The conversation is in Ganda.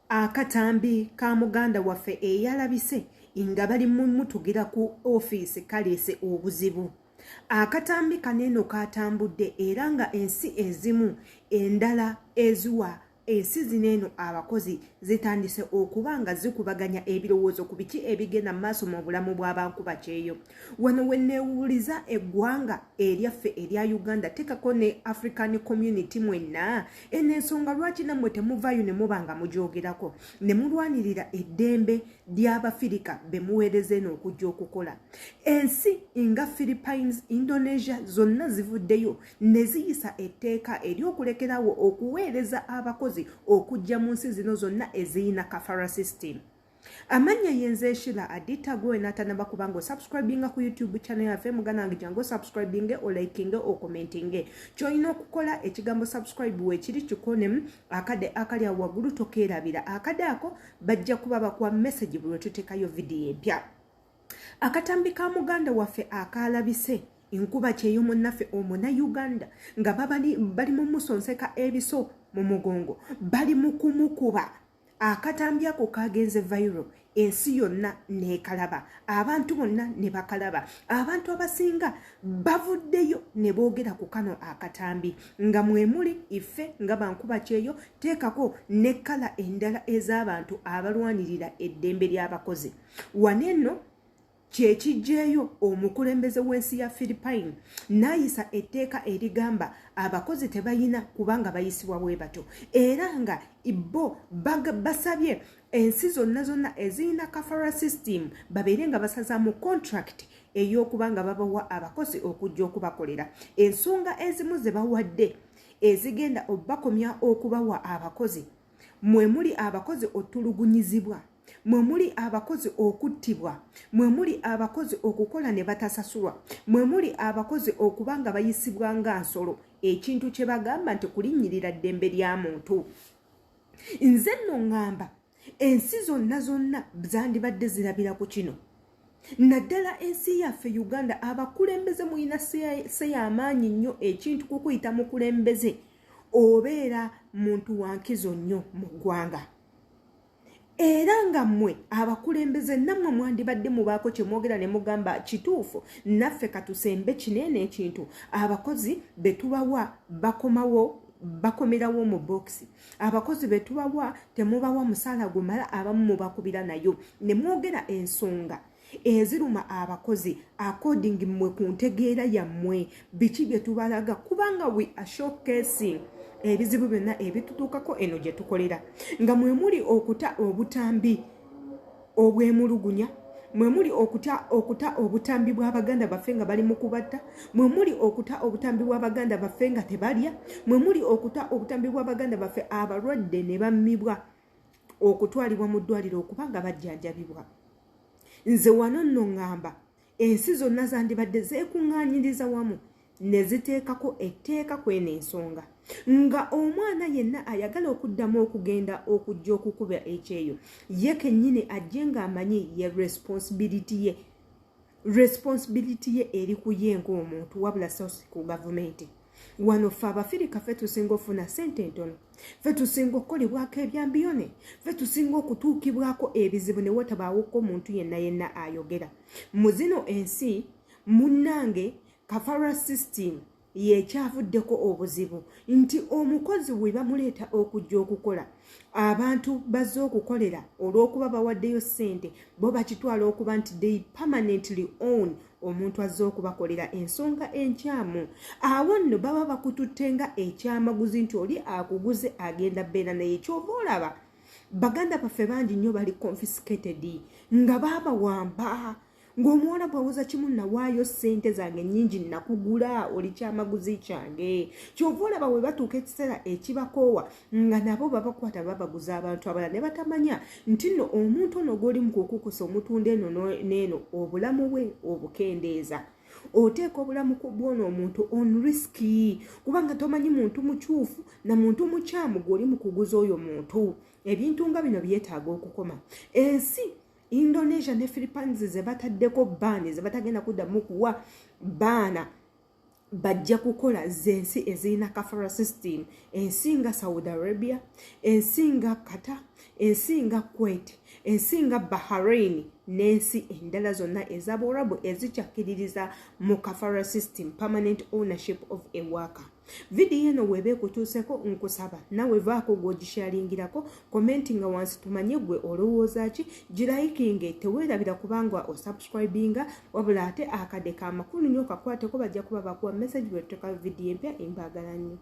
Akatambi ka muganda waffe eyalabise nga bali mumutugira ku office Kalese Obuzubu. Akatambi kaneno katambudde era nga ensi ezimu endala ezuwa ensi zineno abakozi zitandise okubanga zikubaganya ebirowoozo ku biki ebigenda maaso mu bulamu bw'abantu bakyeyo. Wano wenneewuliza eggwanga eryaffe erya Uganda tekako ne African community mwenna ensonga lwaki nammwe temuvaayo ne mubanga mugyogerako ne mulwanirira eddembe ly'Abafirika be muweereza eno okujja okukola. Ensi nga Philippines, Indonesia zonna zivuddeyo ne ziyisa etteeka ery'okulekerawo okuweereza abakozi okujja mu nsi zino zonna eziyina kafara system. Amanya yenze shila adita go enatanaba kubango subscribinga ku YouTube channel yaffe mugana ngijango subscribinge o likinge o commentinge. Choino kukola ekigambo subscribe we kiri kikone akade akalya wagulu tokerabira akade ako bajja kubaba kwa message bwe tutekayo video empya. Akatambi ka muganda waffe akalabise inkuba kyeyo munaffe omuna Uganda nga bali mu musonseka ebiso mu mugongo bali mu kumukuba. Akatambi ako kagenze viral ensi yonna nekalaba abantu bonna ne bakalaba abantu abasinga bavuddeyo ne boogera ku kano akatambi nga mwemuli ife nga bankuba kyeyo teekako ne kala endala ez'abantu abalwanirira eddembe ly'abakozi. Waneno kyekijjeeyo omukulembeze w'ensi ya Philippines n'ayisa etteeka erigamba abakozi tebayina kubanga bayisibwa bwe bato era nga bo basabye ensi zonna eziyina kafara system babeere nga basaza mu contract ey'okubanga babawa abakozi okujja okubakolera. Ensonga ezimu ze bawadde ezigenda obakomya okubawa abakozi mwe muli abakozi otulugunyizibwa, mwe muli abakozi okuttibwa, mwe muli abakozi okukola ne batasasulwa, mwe muli abakozi okubanga bayisibwa nga nsolo ekintu kye bagamba nti kulinnyirira ddembe lya muntu. Nze nno ngamba ensi zonna zandibadde zirabira ku kino. Naddala ensi yaffe Uganda abakulembeze muyina seyamaanyi nnyo ekintu kukuyita mukulembeze obeera muntu wankizo nnyo mu ggwanga. Era nga mmwe abakulembeze nammwe mwandibadde mubaako kye mwogera ne mugamba kituufu naffe katusembe kinene ekintu abakozi betubawa bakomerawo mu boxi. Abakozi betubawa temubawa musaala gumala abamu mubakubira nayo ne mwogera ensonga eziruma abakozi according mmwe ku ntegeera yammwe biki bye tubalaga kubanga we are showcasing ebizibu byonna ebitutuukako eno gye tukolera nga mwe muli okuta obutambi obwemulugunya, mwe muli okuta obutambi bw'Abaganda baffe nga bali mu kubatta, mwe muli okuta obutambi bw'Abaganda baffe nga tebalya, mwe muli okuta obutambi bw'Abaganda baffe abalwadde ne bammibwa okutwalibwa mu ddwaliro okubanga bajjanjabibwa. Nze wano nno ngamba ensi zonna zandibadde zeekuŋŋaanyiriza wamu ne ziteekako etteeka kw'eno ensonga nga omwana yenna ayagala okuddamu okugenda okujja okukuba ekyeyo ye kennyini ajje ng'amanyi ye responsibility ye eri ku ye ng'omuntu wabula sosi ku gavumenti. Wano ffe Abafirika ffe tusinga ofuna ssente entono, ffe tusinga okukolebwako ebyambiyone, ffe tusinga okutuukibwako ebizibu ne watabaawoko muntu yenna ayogera. Mu zino ensi munnange kafara system yekyavuddeko obuzibu nti omukozi we bamuleeta okujja okukola abantu bazze okukolera olw'okuba bawaddeyo ssente bo bakitwala okuba nti they permanently own omuntu azze okubakolera ensonga enkyamu. Awo nno baba bakututte nga ekyamaguzi nti oli akuguze agenda beera naye kyova olaba Baganda baffe bangi nnyo bali confiscated nga babawamba ng'omuwala bwawuza kimu nawaayo ssente zange nnyingi nakugula oli kyamaguzi kyange. Kyova olaba we batuuka ekiseera ekibakoowa nga nabo babakwata babaguza abantu abalala ne batamanya nti nno omuntu ono gw'oli mu kukukusa omutunda eno n'eno obulamu bwe obukendeeza. Oteeka obulamu bw'ono omuntu on riski kubanga tomanyi muntu mukyufu na muntu mukyamu gw'oli mu kuguza oyo muntu. Ebintu nga bino byetaaga okukoma. Ensi Indonesia ne Philippines ze bataddeko baani ze batagenda kuddamu kuwa baana bajja kukola zensi ezirina kafara system, ensi nga Saudi Arabia, ensi nga Qatar, ensi nga Kuwait, ensi nga Bahrain n'ensi endala zonna ez'Abarabu ezikyakiririza mu kafara system, permanent ownership of a worker. Video eno webe kutuuseko nkusaba nawe vaako gwogisharingirako, commentinga wansi tumanye gwe olowooza ki, giraikinge teweerabira kubanga osubscribinga wabula ate akadde ka makulu nnyo kakwateko bajja kuba bakuwa message bwe tuteeka video empya embaagala nnyo.